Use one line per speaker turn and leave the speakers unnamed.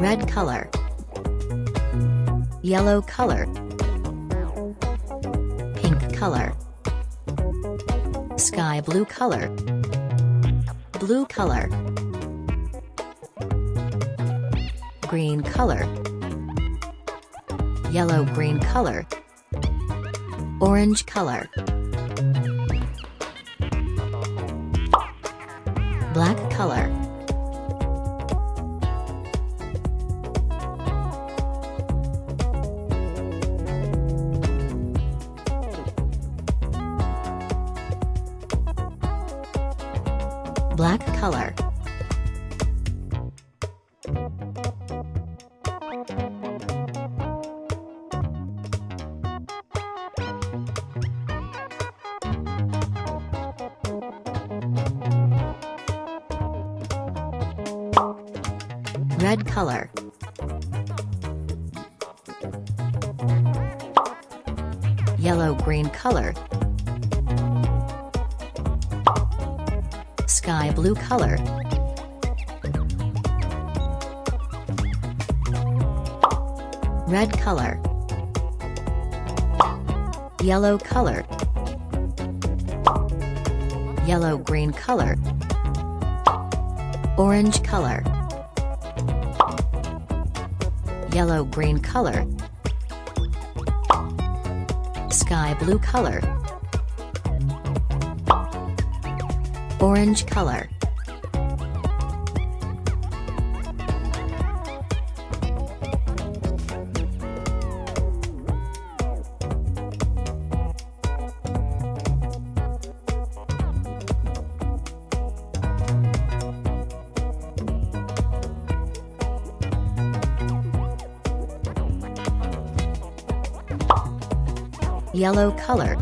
red color, yellow color, pink color, sky blue color, blue color, green color, yellow green color, orange color, black color, black color, red color, yellow green color, sky blue color, red color, yellow color, yellow green color, orange color, yellow green color, sky blue color, orange color, yellow color,